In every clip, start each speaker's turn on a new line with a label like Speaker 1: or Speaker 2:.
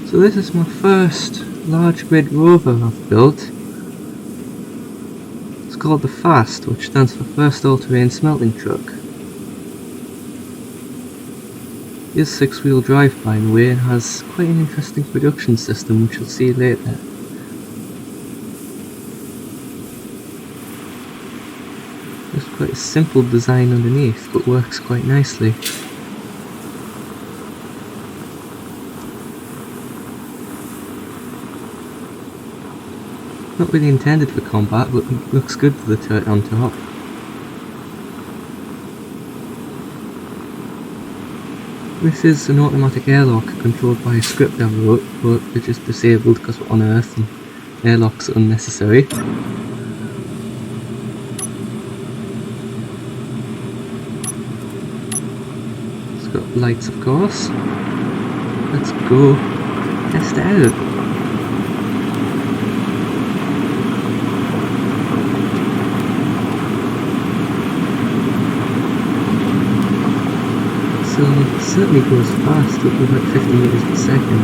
Speaker 1: So this is my first large grid rover I've built. It's called the FAST, which stands for First All-Terrain Smelting Truck. It is 6-wheel drive, by the way, and has quite an interesting production system, which you'll see later. It's quite a simple design underneath, but works quite nicely. Not really intended for combat, but it looks good for the turret on top. This is an automatic airlock controlled by a script I wrote, but it's just disabled because we're on Earth and airlocks are unnecessary. It's got lights, of course. Let's go test it out. So it certainly goes fast, up to about 50 meters per second.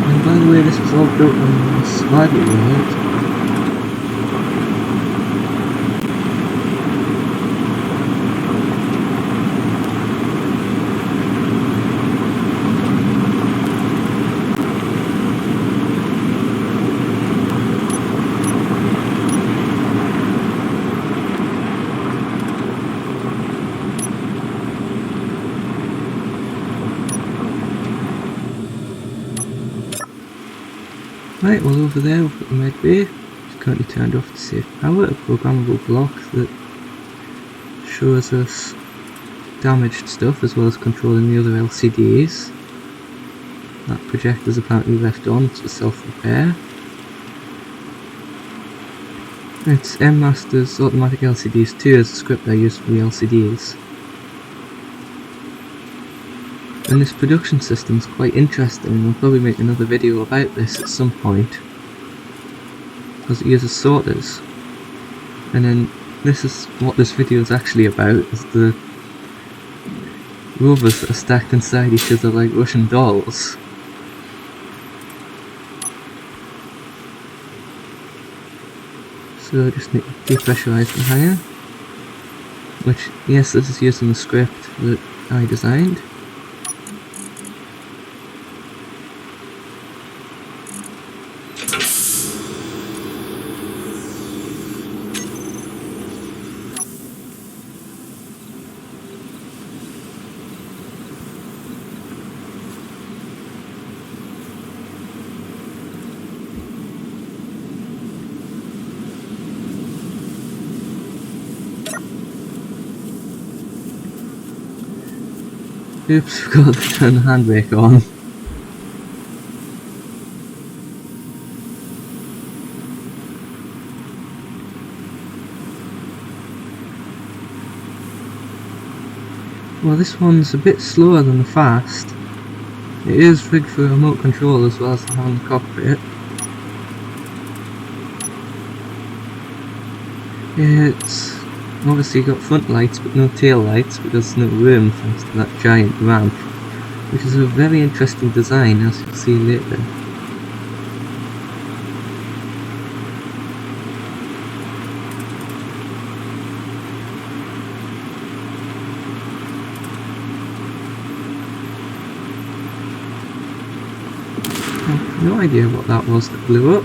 Speaker 1: And by the way, this was all built on the survival world. Right, well over there we've got the med bay. It's currently turned off to save power, a programmable block that shows us damaged stuff as well as controlling the other LCDs. That projector's apparently left on, it's for self-repair. It's MMaster's automatic LCDs too, as a script I used for the LCDs. And this production system is quite interesting, and I'll probably make another video about this at some point, because it uses sorters. And then this is what this video is actually about, is the rovers that are stacked inside each other like Russian dolls. So I just need to depressurize the hangar, which, yes, this is using the script that I designed. Oops, forgot to turn the handbrake on. Well, this one's a bit slower than the fast. It is rigged for remote control as well as the hand cockpit. It's obviously got front lights but no tail lights because there's no room thanks to that giant ramp, which is a very interesting design, as you'll see later. I have no idea what that was that blew up.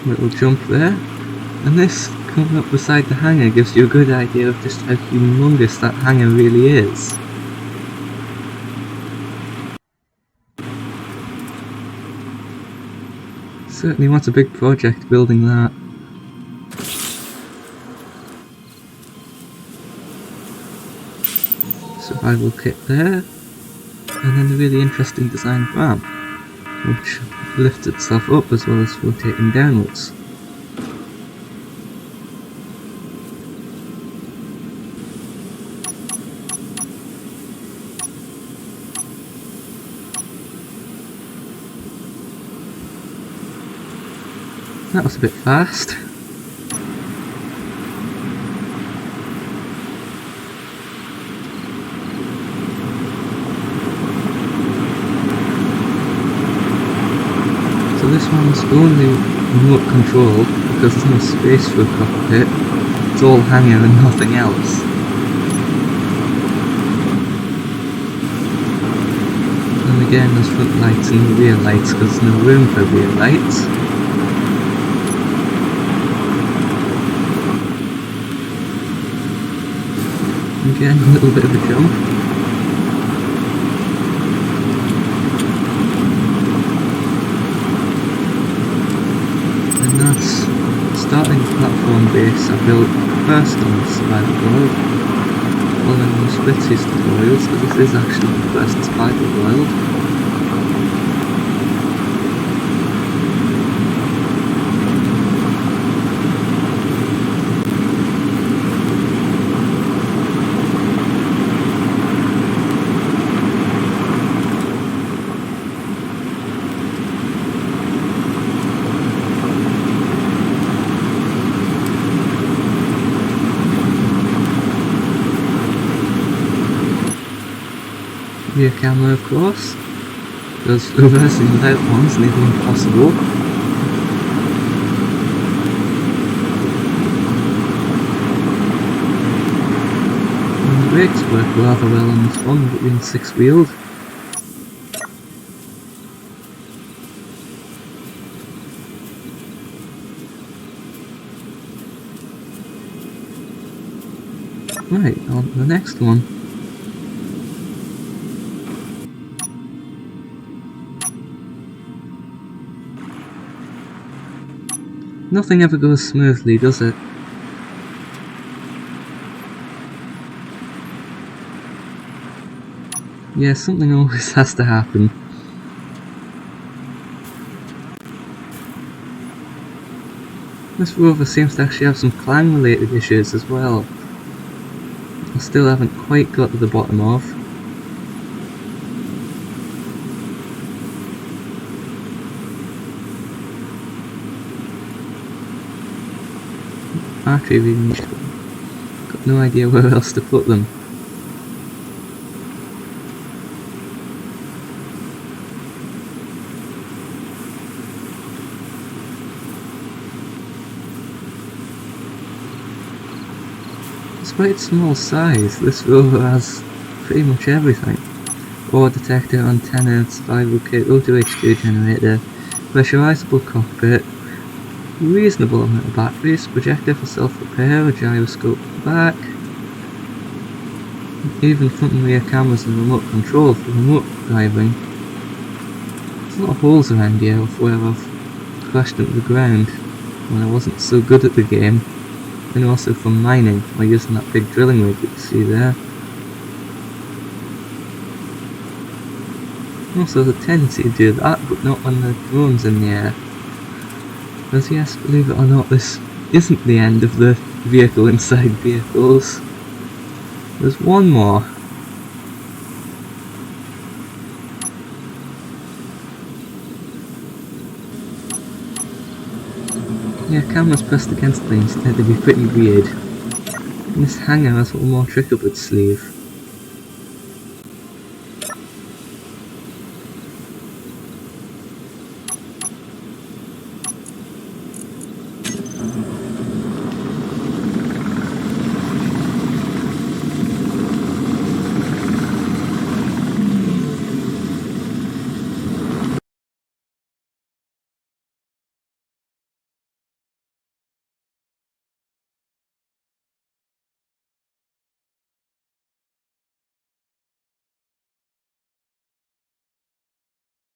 Speaker 1: Little jump there, and this coming up beside the hangar gives you a good idea of just how humongous that hangar really is. Certainly wants a big project building that. Survival kit there, and then a really interesting design ramp, which lifts itself up as well as rotating downwards. That was a bit fast. So this one's only remote control because there's no space for a cockpit. It's all hangar and nothing else. And again there's front lights and rear lights because there's no room for rear lights. Again, a little bit of a jump. And that's starting platform base I built first on the survival world, following the Splitsys tutorials, so this is actually the first survival world. Rear camera of course, because reversing without one's nearly impossible. And the brakes work rather well on this one, with it being 6-wheeled. Right, on to the next one. Nothing ever goes smoothly, does it? Yeah, something always has to happen. This Rover seems to actually have some clang related issues as well. I still haven't quite got to the bottom of. Battery range. Got no idea where else to put them. Despite its small size, this Rover has pretty much everything. Ore detector, antenna, survival kit, auto-HQ generator, pressurizable cockpit, reasonable amount of batteries, projector for self-repair, a gyroscope at the back, even front and rear cameras and remote control for remote driving. There's a lot of holes around here of where I've crashed into the ground when I wasn't so good at the game, and also from mining by using that big drilling rig you can see there. Also there's a tendency to do that, but not when the drone's in the air. Because yes, believe it or not, this isn't the end of the vehicle inside vehicles. There's one more. Yeah, cameras pressed against things tend to be pretty weird. And this hangar has one more trick up its sleeve.